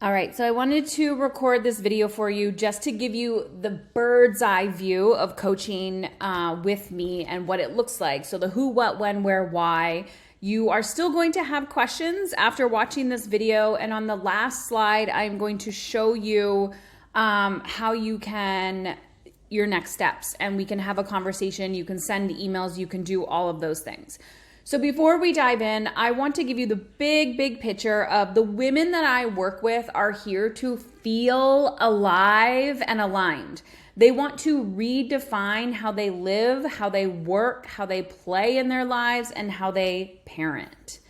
All right, so I wanted to record this video for you just to give you the bird's eye view of coaching with me and what it looks like. So the who, what, when, where, why. You are still going to have questions after watching this video. And on the last slide, I'm going to show you how you can, your next steps, and we can have a conversation. You can send emails, you can do all of those things. So before we dive in, I want to give you the big picture of the women that I work with are here to feel alive and aligned. They want to redefine how they live, how they work, how they play in their lives, and how they parent.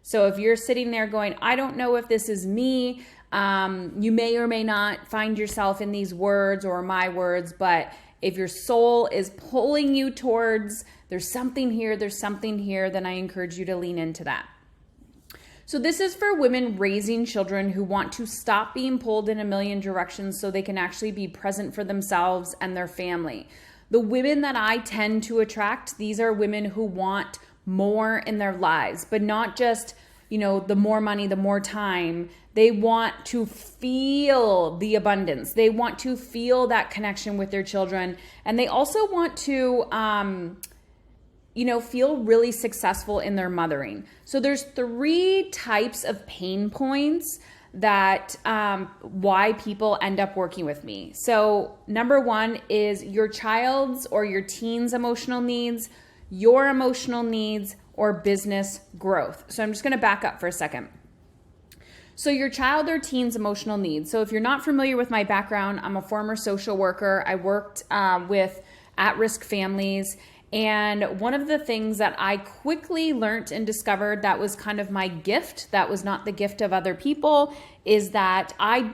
So if you're sitting there going, I don't know if this is me, you may or may not find yourself in these words or my words, but if your soul is pulling you towards there's something here, then I encourage you to lean into that. So this is for women raising children who want to stop being pulled in a million directions so they can actually be present for themselves and their family. The women that I tend to attract, these are women who want more in their lives, but not just, the more money, the more time. They want to feel the abundance. They want to feel that connection with their children. And they also want to, feel really successful in their mothering. So there's 3 types of pain points that why people end up working with me. So number 1 is your child's or your teen's emotional needs, your emotional needs, or business growth. So I'm just going to back up for a second. So your child or teen's emotional needs. So if you're not familiar with my background, I'm a former social worker. I worked with at-risk families. And one of the things that I quickly learned and discovered that was kind of my gift, that was not the gift of other people, is that I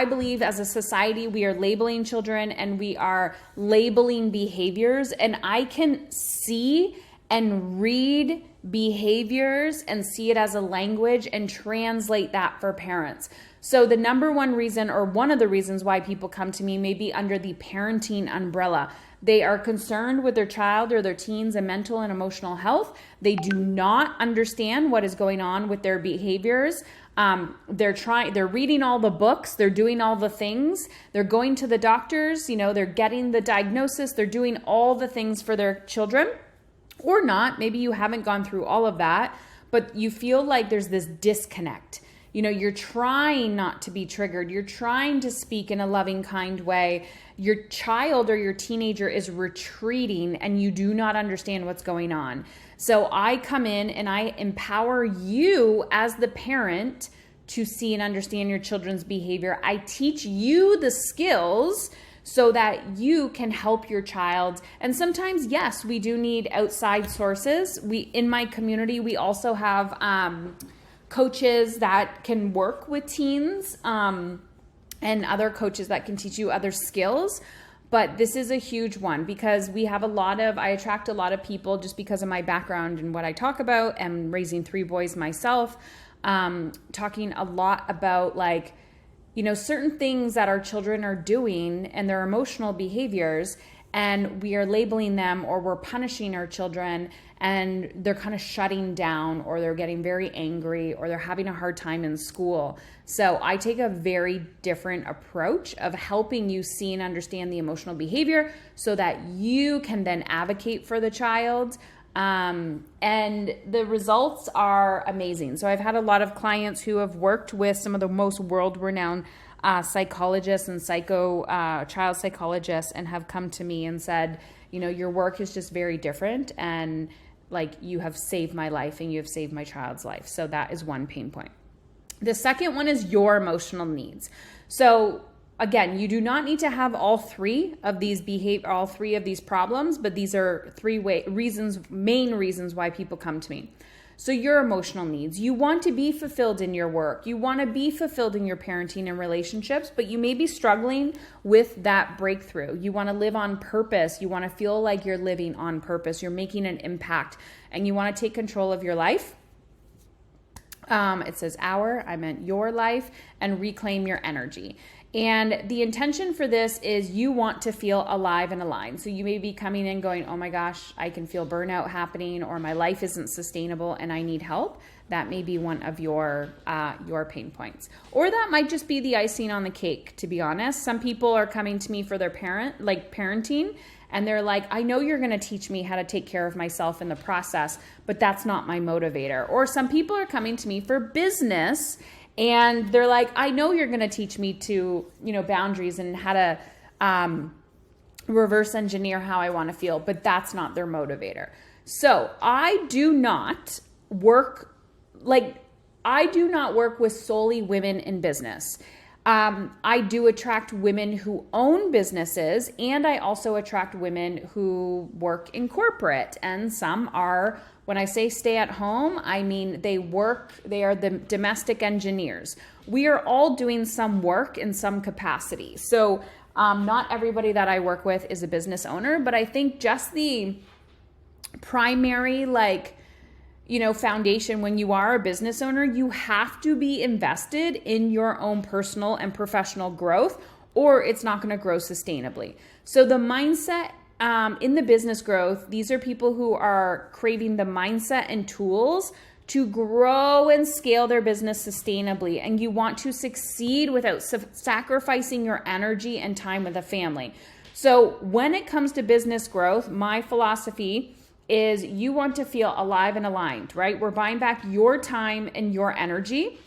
believe as a society, we are labeling children and we are labeling behaviors. And I can see and read behaviors and see it as a language and translate that for parents. So the number one reason, or one of the reasons why people come to me, may be under the parenting umbrella. They are concerned with their child or their teens and mental and emotional health. They do not understand what is going on with their behaviors. They're reading all the books, they're doing all the things, they're going to the doctors, they're getting the diagnosis, they're doing all the things for their children. Or not, maybe you haven't gone through all of that, but you feel like there's this disconnect. You're trying not to be triggered. You're trying to speak in a loving, kind way. Your child or your teenager is retreating and you do not understand what's going on. So I come in and I empower you as the parent to see and understand your children's behavior. I teach you the skills so that you can help your child. And sometimes, yes, we do need outside sources. In my community, we also have coaches that can work with teens and other coaches that can teach you other skills. But this is a huge one because I attract a lot of people just because of my background and what I talk about, and raising 3 boys myself, talking a lot about certain things that our children are doing and their emotional behaviors, and we are labeling them or we're punishing our children and they're kind of shutting down or they're getting very angry or they're having a hard time in school. So I take a very different approach of helping you see and understand the emotional behavior so that you can then advocate for the child. And the results are amazing. So I've had a lot of clients who have worked with some of the most world-renowned psychologists and child psychologists and have come to me and said, your work is just very different, and you have saved my life and you have saved my child's life. So that is one pain point. The second one is your emotional needs. So again, you do not need to have all 3 of these problems, but these are 3 main reasons why people come to me. So your emotional needs, you want to be fulfilled in your work. You want to be fulfilled in your parenting and relationships, but you may be struggling with that breakthrough. You want to live on purpose. You want to feel like you're living on purpose. You're making an impact and you want to take control of your life. It says I meant your life, and reclaim your energy. And the intention for this is you want to feel alive and aligned. So you may be coming in going, oh my gosh, I can feel burnout happening, or my life isn't sustainable and I need help. that may be one of your pain points. Or that might just be the icing on the cake, to be honest. Some people are coming to me for their parenting, and they're like, I know you're going to teach me how to take care of myself in the process, but that's not my motivator. Or some people are coming to me for business, and they're like, I know you're going to teach me to, boundaries and how to reverse engineer how I want to feel, but that's not their motivator. So I do not work with solely women in business. I do attract women who own businesses, and I also attract women who work in corporate. And some are, when I say stay at home, I mean they are the domestic engineers. We are all doing some work in some capacity. So not everybody that I work with is a business owner, but I think just the primary foundation when you are a business owner, you have to be invested in your own personal and professional growth, or it's not going to grow sustainably. So the mindset in the business growth, these are people who are craving the mindset and tools to grow and scale their business sustainably. And you want to succeed without sacrificing your energy and time with a family. So when it comes to business growth, my philosophy is you want to feel alive and aligned, right? We're buying back your time and your energy,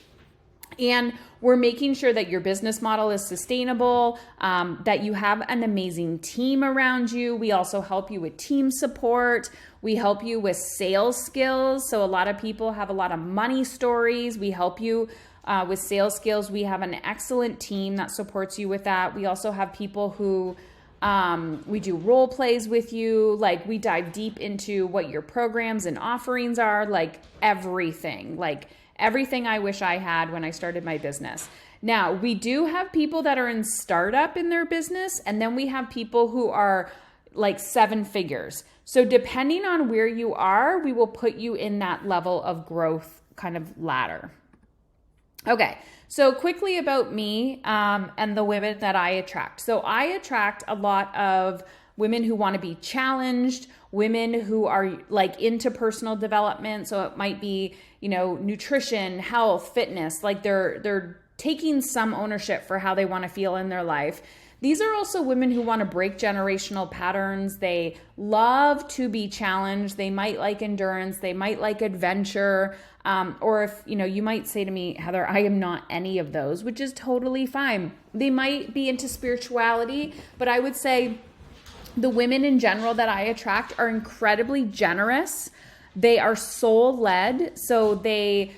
and we're making sure that your business model is sustainable, that you have an amazing team around you. We also help you with team support. We help you with sales skills. So a lot of people have a lot of money stories. We help you with sales skills. We have an excellent team that supports you with that. We also have people who we do role plays with you. We dive deep into what your programs and offerings are, everything I wish I had when I started my business. Now, we do have people that are in startup in their business, and then we have people who are 7 figures. So depending on where you are, we will put you in that level of growth kind of ladder. Okay. So quickly about me and the women that I attract. So I attract a lot of women who want to be challenged, women who are into personal development. So it might be, nutrition, health, fitness, they're taking some ownership for how they want to feel in their life. These are also women who want to break generational patterns. They love to be challenged. They might like endurance. They might like adventure. Or if, you might say to me, Heather, I am not any of those, which is totally fine. They might be into spirituality, but I would say the women in general that I attract are incredibly generous. They are soul-led. So they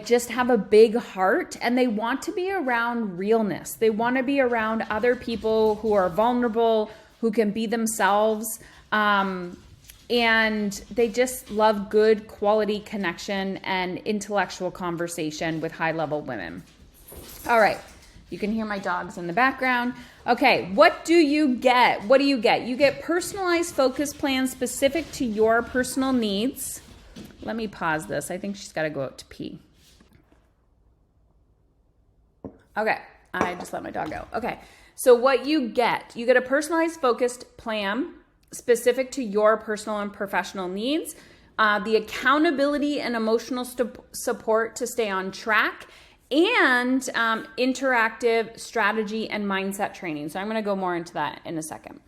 just have a big heart, and they want to be around realness. They want to be around other people who are vulnerable, who can be themselves. And they just love good quality connection and intellectual conversation with high-level women. All right. You can hear my dogs in the background. Okay. What do you get? What do you get? You get personalized focus plans specific to your personal needs. Let me pause this. I think she's got to go out to pee. Okay, I just let my dog go. Okay, so what you get a personalized focused plan specific to your personal and professional needs, the accountability and emotional support to stay on track, and interactive strategy and mindset training. So I'm going to go more into that in a second.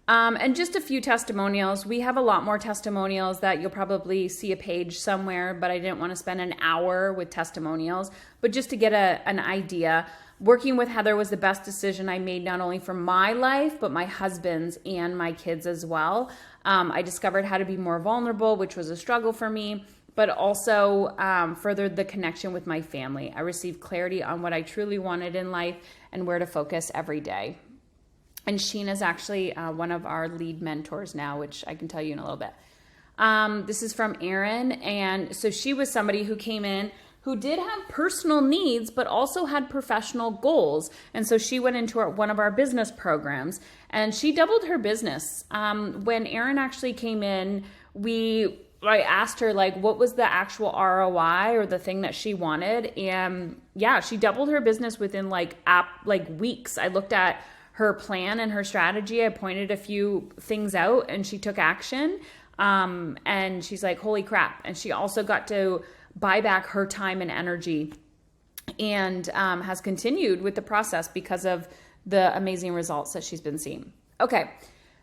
And just a few testimonials. We have a lot more testimonials that you'll probably see a page somewhere, but I didn't want to spend an hour with testimonials. But just to get an idea, working with Heather was the best decision I made, not only for my life, but my husband's and my kids as well. I discovered how to be more vulnerable, which was a struggle for me, but also furthered the connection with my family. I received clarity on what I truly wanted in life and where to focus every day. And Sheena's actually one of our lead mentors now, which I can tell you in a little bit. This is from Erin. And so she was somebody who came in who did have personal needs, but also had professional goals. And so she went into one of our business programs, and she doubled her business. When Erin actually came in, I asked her, what was the actual ROI or the thing that she wanted? And yeah, she doubled her business within weeks. I looked at her plan and her strategy. I pointed a few things out, and she took action. And she's like, holy crap. And she also got to buy back her time and energy, and has continued with the process because of the amazing results that she's been seeing. Okay,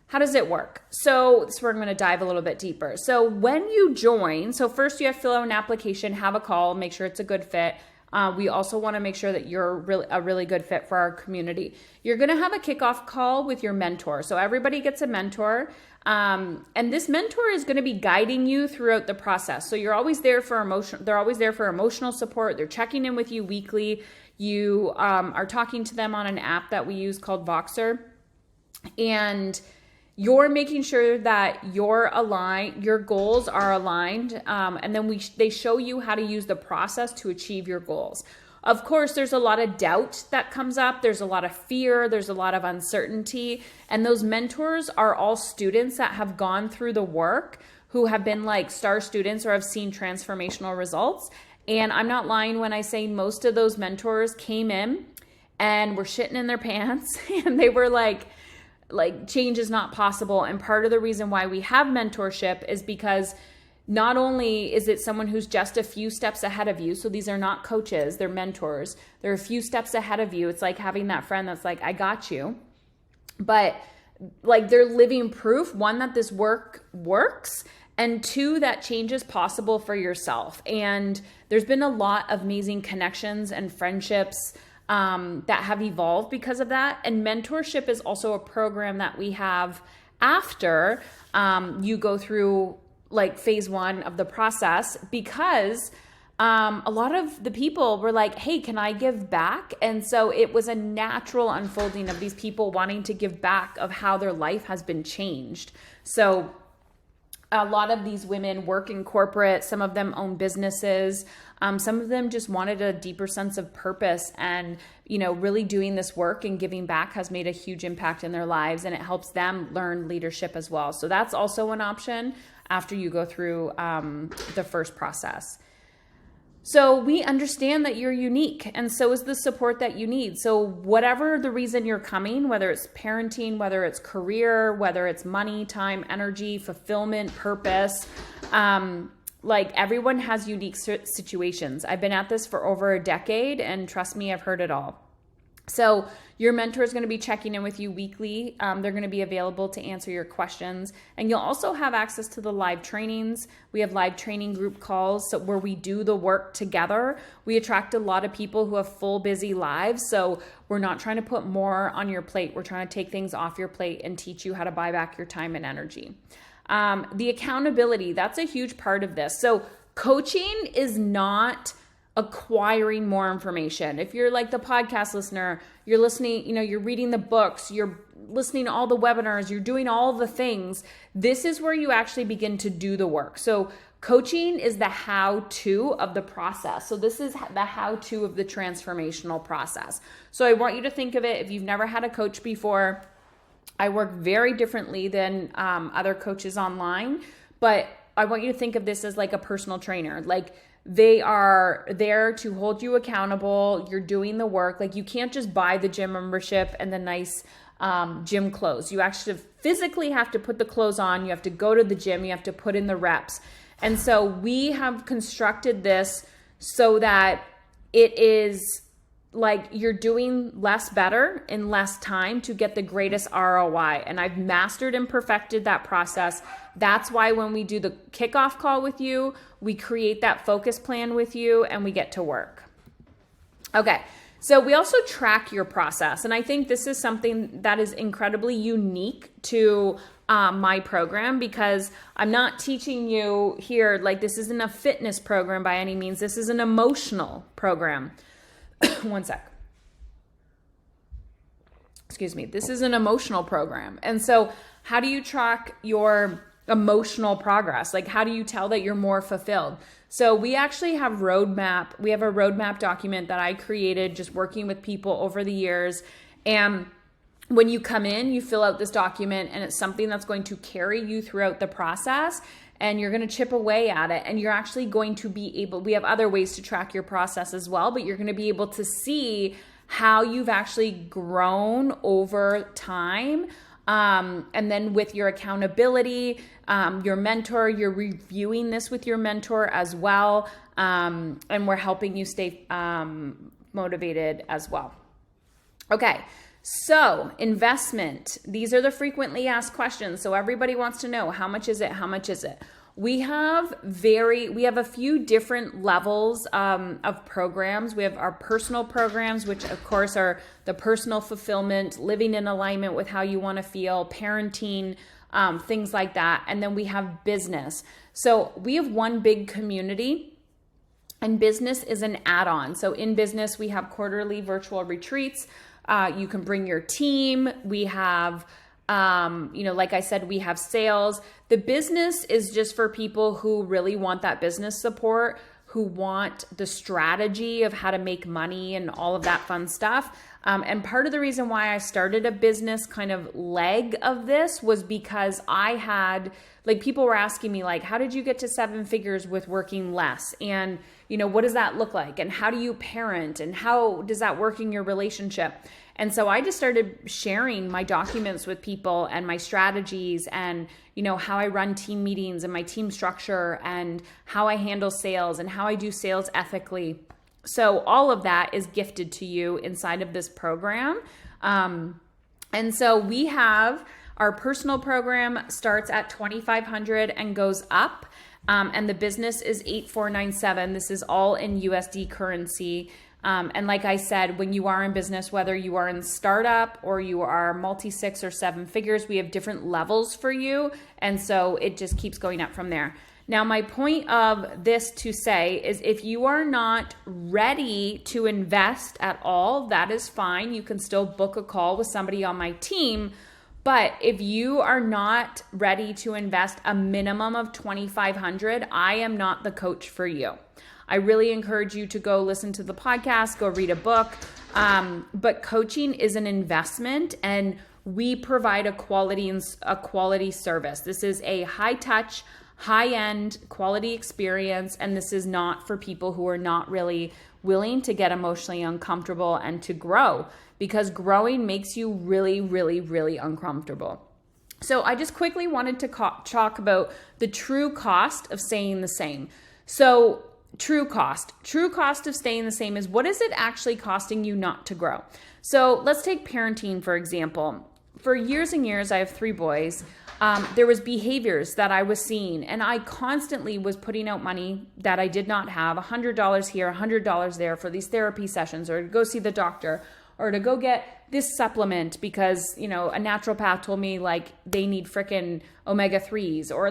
how does it work? So this is where I'm going to dive a little bit deeper. So when you join, so first you have to fill out an application, have a call, make sure it's a good fit. We also want to make sure that you're a really good fit for our community. You're going to have a kickoff call with your mentor. So everybody gets a mentor. And this mentor is going to be guiding you throughout the process. So you're always there for they're always there for emotional support. They're checking in with you weekly. You are talking to them on an app that we use called Voxer. And you're making sure that your goals are aligned, and then they show you how to use the process to achieve your goals. Of course, there's a lot of doubt that comes up. There's a lot of fear. There's a lot of uncertainty. And those mentors are all students that have gone through the work, who have been like star students or have seen transformational results. And I'm not lying when I say most of those mentors came in and were shitting in their pants, and they were like change is not possible. And part of the reason why we have mentorship is because not only is it someone who's just a few steps ahead of you, so these are not coaches, they're mentors. They're a few steps ahead of you. It's like having that friend that's like, I got you. But like they're living proof, one, that this work works, and two, that change is possible for yourself. And there's been a lot of amazing connections and friendships that have evolved because of that. And mentorship is also a program that we have after you go through like phase one of the process, because a lot of the people were like, hey, can I give back? And so it was a natural unfolding of these people wanting to give back, of how their life has been changed. So a lot of these women work in corporate, some of them own businesses. Some of them just wanted a deeper sense of purpose, and, really doing this work and giving back has made a huge impact in their lives, and it helps them learn leadership as well. So that's also an option after you go through the first process. So we understand that you're unique, and so is the support that you need. So whatever the reason you're coming, whether it's parenting, whether it's career, whether it's money, time, energy, fulfillment, purpose, like everyone has unique situations. I've been at this for over a decade, and trust me, I've heard it all. So your mentor is going to be checking in with you weekly. They're going to be available to answer your questions. And you'll also have access to the live trainings. We have live training group calls where we do the work together. We attract a lot of people who have full busy lives. So we're not trying to put more on your plate. We're trying to take things off your plate and teach you how to buy back your time and energy. The accountability, that's a huge part of this. So coaching is not acquiring more information. If you're like the podcast listener, you're listening, you're reading the books, you're listening to all the webinars, you're doing all the things, this is where you actually begin to do the work. So coaching is the how-to of the process. So this is the how-to of the transformational process. So I want you to think of it, if you've never had a coach before, I work very differently than other coaches online, but I want you to think of this as like a personal trainer. Like they are there to hold you accountable. You're doing the work. Like you can't just buy the gym membership and the nice gym clothes. You actually physically have to put the clothes on. You have to go to the gym. You have to put in the reps. And so we have constructed this so that it is like you're doing less better in less time to get the greatest ROI. And I've mastered and perfected that process. That's why when we do the kickoff call with you, we create that focus plan with you and we get to work. Okay. So we also track your process. And I think this is something that is incredibly unique to my program, because I'm not teaching you here, like this isn't a fitness program by any means. This is an emotional program. One sec. Excuse me. This is an emotional program. And so how do you track your emotional progress? Like how do you tell that you're more fulfilled? So we actually have roadmap. We have a roadmap document that I created just working with people over the years. And when you come in, you fill out this document, and it's something that's going to carry you throughout the process. And you're going to chip away at it, and you're actually going to be able, we have other ways to track your process as well, but you're going to be able to see how you've actually grown over time And then with your accountability, your mentor, you're reviewing this with your mentor as well. And we're helping you stay motivated as well. Okay. So investment, these are the frequently asked questions. So everybody wants to know, how much is it? How much is it? We have a few different levels of programs. We have our personal programs, which of course are the personal fulfillment, living in alignment with how you want to feel, parenting, things like that. And then we have business. So we have one big community, and business is an add-on. So in business, we have quarterly virtual retreats. You can bring your team. We have, like I said, we have sales. The business is just for people who really want that business support, who want the strategy of how to make money and all of that fun stuff. And part of the reason why I started a business kind of leg of this was because I had, people were asking me, how did you get to 7 figures with working less? And, what does that look like? And how do you parent? And how does that work in your relationship? And so I just started sharing my documents with people and my strategies and, how I run team meetings and my team structure and how I handle sales and how I do sales ethically. So all of that is gifted to you inside of this program. And so we have our personal program starts at $2,500 and goes up. And the business is $8,497. This is all in USD currency. And like I said, when you are in business, whether you are in startup or you are multi 6 or 7 figures, we have different levels for you. And so it just keeps going up from there. Now, my point of this to say is if you are not ready to invest at all, that is fine. You can still book a call with somebody on my team. But if you are not ready to invest a minimum of $2,500, I am not the coach for you. I really encourage you to go listen to the podcast, go read a book. But coaching is an investment, and we provide a quality service. This is a high touch, high-end quality experience, and this is not for people who are not really willing to get emotionally uncomfortable and to grow, because growing makes you really, really, really uncomfortable. So I just quickly wanted to talk about the true cost of staying the same. So true cost of staying the same is, what is it actually costing you not to grow? So let's take parenting, for example. For years and years, I have 3 boys. There was behaviors that I was seeing, and I constantly was putting out money that I did not have, $100 here, $100 there for these therapy sessions, or to go see the doctor, or to go get this supplement because, a naturopath told me they need frickin' omega-3s, or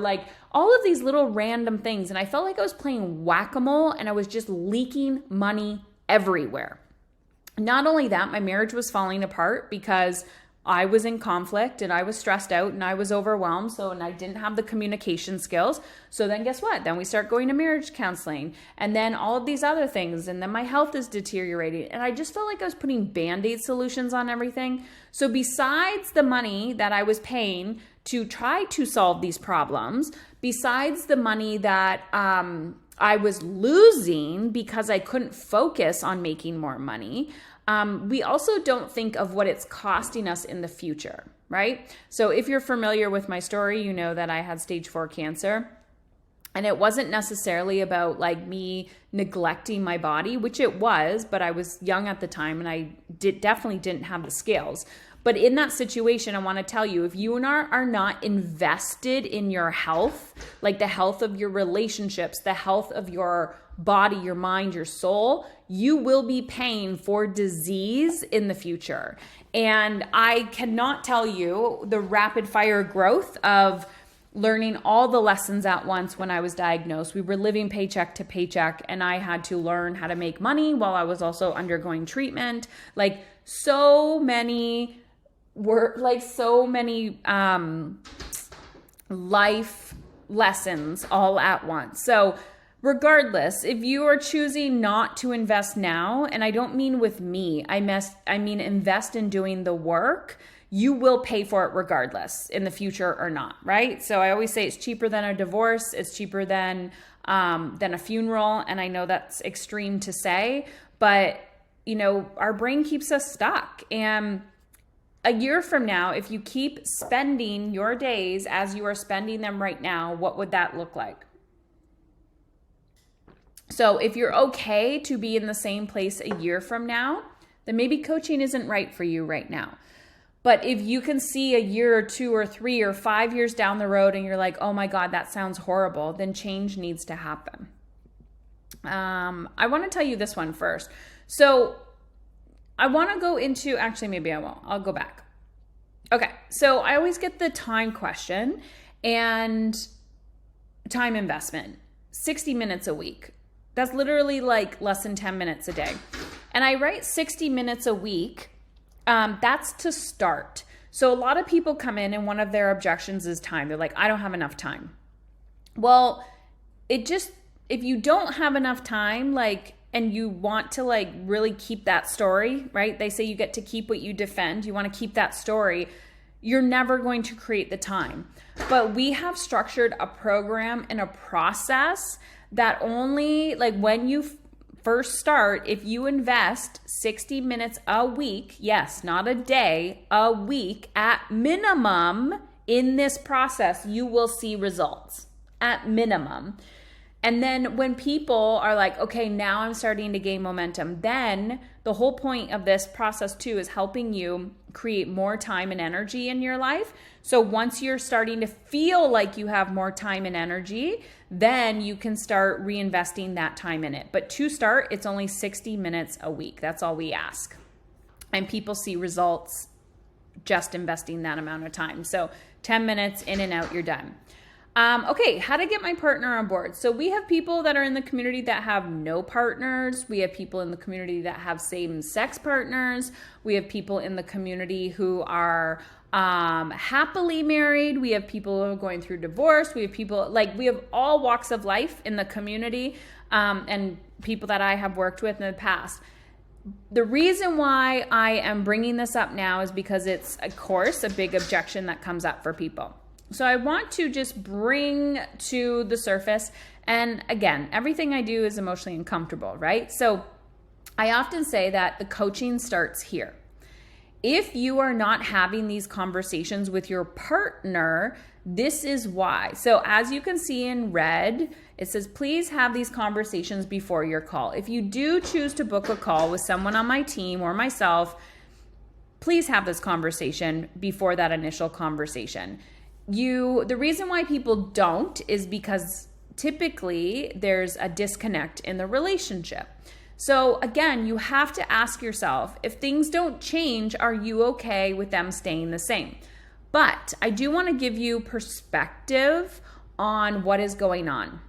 all of these little random things. And I felt like I was playing whack-a-mole, and I was just leaking money everywhere. Not only that, my marriage was falling apart because I was in conflict and I was stressed out and I was overwhelmed. And I didn't have the communication skills. So then guess what? Then we start going to marriage counseling and then all of these other things. And then my health is deteriorating. And I just felt like I was putting Band-Aid solutions on everything. So besides the money that I was paying to try to solve these problems, besides the money that I was losing because I couldn't focus on making more money, we also don't think of what it's costing us in the future, right? So if you're familiar with my story, you know that I had stage 4 cancer. And it wasn't necessarily about me neglecting my body, which it was, but I was young at the time and I definitely didn't have the skills. But in that situation, I want to tell you, if you are not invested in your health, the health of your relationships, the health of your body, your mind, your soul, you will be paying for disease in the future. And I cannot tell you the rapid fire growth of learning all the lessons at once when I was diagnosed. We were living paycheck to paycheck, and I had to learn how to make money while I was also undergoing treatment. So many life lessons all at once. So regardless, if you are choosing not to invest now, and I don't mean with me, I mean invest in doing the work, you will pay for it regardless in the future or not, right? So I always say it's cheaper than a divorce, it's cheaper than a funeral, and I know that's extreme to say, but our brain keeps us stuck. And a year from now, if you keep spending your days as you are spending them right now, what would that look like? So if you're okay to be in the same place a year from now, then maybe coaching isn't right for you right now. But if you can see a year or 2 or 3 or 5 years down the road and you're like, oh my God, that sounds horrible, then change needs to happen. I want to tell you this one first. So I want to go into, actually, maybe I won't. I'll go back. Okay. So I always get the time question and time investment, 60 minutes a week. That's literally like less than 10 minutes a day. And I write 60 minutes a week. That's to start. So a lot of people come in and one of their objections is time. They're like, I don't have enough time. Well, if you don't have enough time, and you want to really keep that story, right? They say you get to keep what you defend. You want to keep that story. You're never going to create the time. But we have structured a program and a process that only, when you first start, if you invest 60 minutes a week, yes, not a day, a week at minimum in this process, you will see results at minimum. And then when people are like, okay, now I'm starting to gain momentum, then the whole point of this process too is helping you create more time and energy in your life. So once you're starting to feel like you have more time and energy, then you can start reinvesting that time in it. But to start, it's only 60 minutes a week. That's all we ask. And people see results just investing that amount of time. So 10 minutes in and out, you're done. Okay, how to get my partner on board. So we have people that are in the community that have no partners. We have people in the community that have same-sex partners. We have people in the community who are happily married. We have people who are going through divorce. We have people, we have all walks of life in the community, and people that I have worked with in the past. The reason why I am bringing this up now is because it's, of course, a big objection that comes up for people. So I want to just bring to the surface, and again, everything I do is emotionally uncomfortable, right? So I often say that the coaching starts here. If you are not having these conversations with your partner, this is why. So as you can see in red, it says, please have these conversations before your call. If you do choose to book a call with someone on my team or myself, please have this conversation before that initial conversation. The reason why people don't is because typically there's a disconnect in the relationship. So again, you have to ask yourself, if things don't change, are you okay with them staying the same? But I do want to give you perspective on what is going on.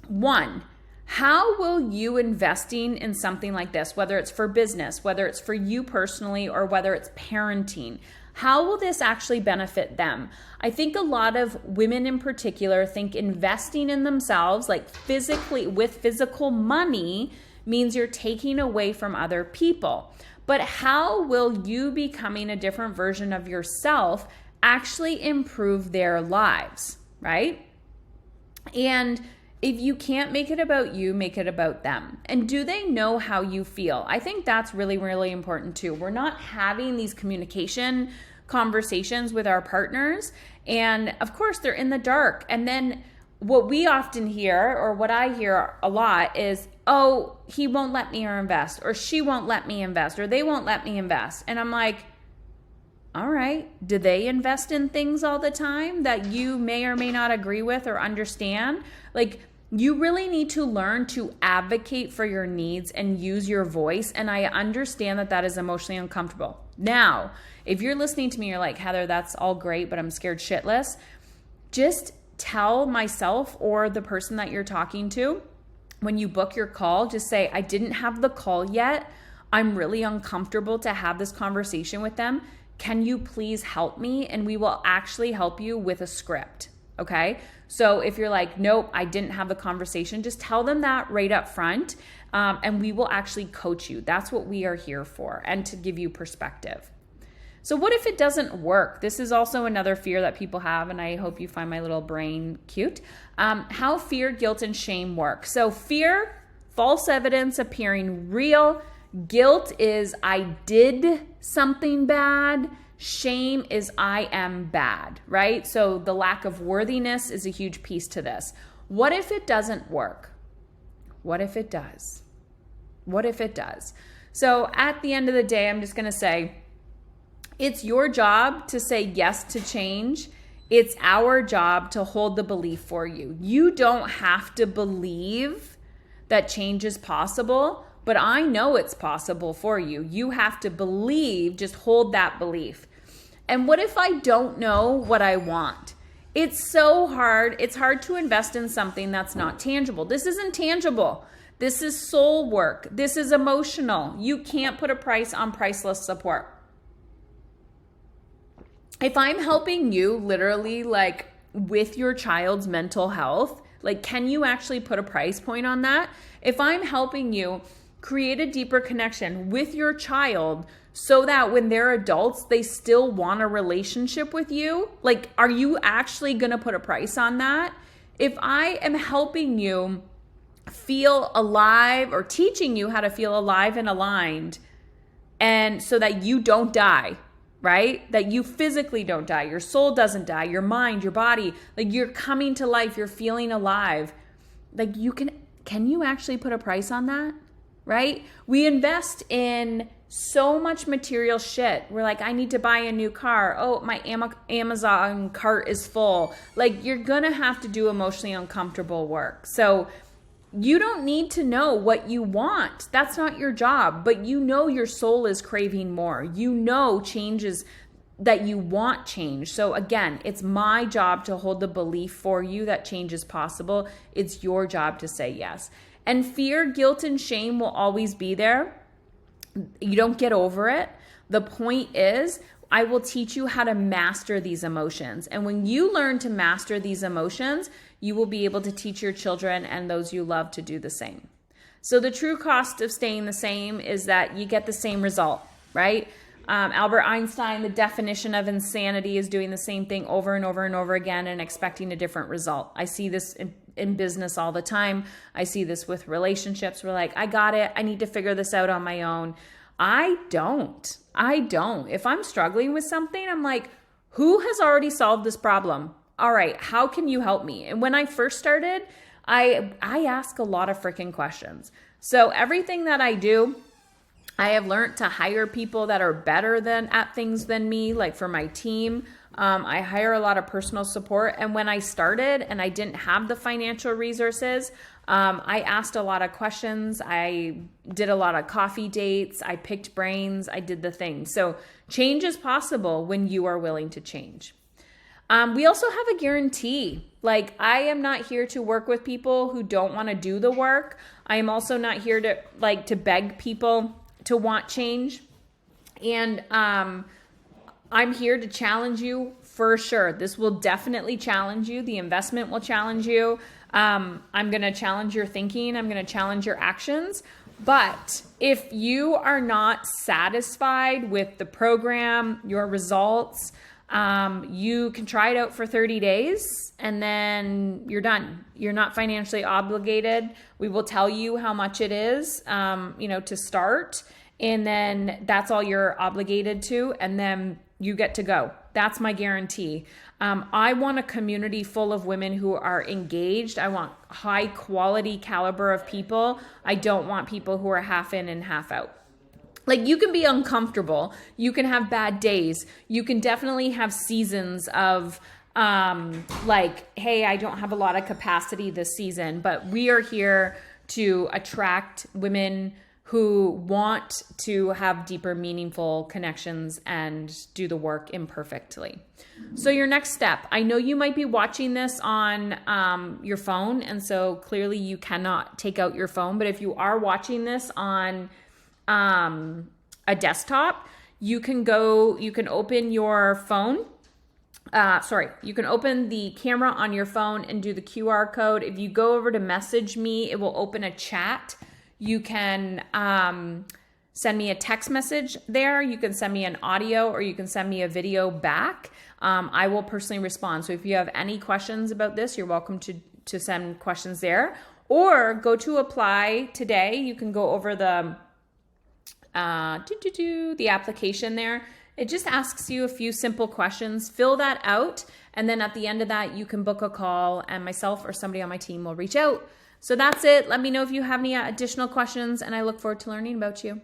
One, how will you investing in something like this, whether it's for business, whether it's for you personally, or whether it's parenting, how will this actually benefit them? I think a lot of women in particular think investing in themselves, physically with physical money, means you're taking away from other people. But how will you becoming a different version of yourself actually improve their lives, right? And if you can't make it about you, make it about them. And do they know how you feel? I think that's really, really important too. We're not having these communication conversations with our partners. And of course, they're in the dark. And then what we often hear, or what I hear a lot, is, oh, he won't let me invest, or she won't let me invest, or they won't let me invest. And I'm like, all right, do they invest in things all the time that you may or may not agree with or understand? You really need to learn to advocate for your needs and use your voice. And I understand that that is emotionally uncomfortable. Now, if you're listening to me, you're like, Heather, that's all great, but I'm scared shitless. Just tell myself or the person that you're talking to, when you book your call, just say, I didn't have the call yet. I'm really uncomfortable to have this conversation with them. Can you please help me? And we will actually help you with a script. Okay. So if you're like, nope, I didn't have the conversation, just tell them that right up front. And we will actually coach you. That's what we are here for, and to give you perspective. So what if it doesn't work? This is also another fear that people have, and I hope you find my little brain cute. How fear, guilt, and shame work. So fear, false evidence appearing real, Guilt is I did something bad. Shame is I am bad, right? So the lack of worthiness is a huge piece to this. What if it doesn't work? What if it does? What if it does? So at the end of the day, I'm just going to say, it's your job to say yes to change. It's our job to hold the belief for you. You don't have to believe that change is possible, but I know it's possible for you. You have to believe, just hold that belief. And what if I don't know what I want? It's so hard. It's hard to invest in something that's not tangible. This isn't tangible. This is soul work. This is emotional. You can't put a price on priceless support. If I'm helping you literally like with your child's mental health, like can you actually put a price point on that? If I'm helping you create a deeper connection with your child so that when they're adults, they still want a relationship with you, like are you actually going to put a price on that? If I am helping you feel alive or teaching you how to feel alive and aligned and so that you don't die, right? That you physically don't die. Your soul doesn't die. Your mind, your body, like you're coming to life. You're feeling alive. Like can you actually put a price on that? Right? We invest in so much material shit. We're like, I need to buy a new car. Oh, my Amazon cart is full. Like you're going to have to do emotionally uncomfortable work. So you don't need to know what you want. That's not your job, but you know your soul is craving more. You know changes that you want change. So again, it's my job to hold the belief for you that change is possible. It's your job to say yes. And fear, guilt, and shame will always be there. You don't get over it. The point is, I will teach you how to master these emotions. And when you learn to master these emotions, you will be able to teach your children and those you love to do the same. So the true cost of staying the same is that you get the same result, right? Albert Einstein, the definition of insanity is doing the same thing over and over and over again and expecting a different result. I see this in business all the time. I see this with relationships. We're like, I got it. I need to figure this out on my own. I don't. If I'm struggling with something, I'm like, who has already solved this problem? All right, how can you help me? And when I first started, I ask a lot of freaking questions. So everything that I do, I have learned to hire people that are better at things than me, like for my team. I hire a lot of personal support. And when I started and I didn't have the financial resources, I asked a lot of questions. I did a lot of coffee dates. I picked brains. I did the thing. So change is possible when you are willing to change. We also have a guarantee. Like, I am not here to work with people who don't want to do the work. I am also not here to beg people to want change. And I'm here to challenge you for sure. This will definitely challenge you. The investment will challenge you. I'm going to challenge your thinking. I'm going to challenge your actions. But if you are not satisfied with the program, your results, you can try it out for 30 days and then you're done. You're not financially obligated. We will tell you how much it is, to start. And then that's all you're obligated to. And then you get to go. That's my guarantee. I want a community full of women who are engaged. I want high quality caliber of people. I don't want people who are half in and half out. Like, you can be uncomfortable. You can have bad days. You can definitely have seasons of hey, I don't have a lot of capacity this season, but we are here to attract women who want to have deeper, meaningful connections and do the work imperfectly. So your next step, I know you might be watching this on your phone, and so clearly you cannot take out your phone, but if you are watching this on a desktop, you can open your phone. You can open the camera on your phone and do the QR code. If you go over to message me, it will open a chat. You can send me a text message there. You can send me an audio or you can send me a video back. I will personally respond. So if you have any questions about this, you're welcome to send questions there. Or go to apply today. You can go over the the application there. It just asks you a few simple questions. Fill that out. And then at the end of that, you can book a call and myself or somebody on my team will reach out. So that's it. Let me know if you have any additional questions and I look forward to learning about you.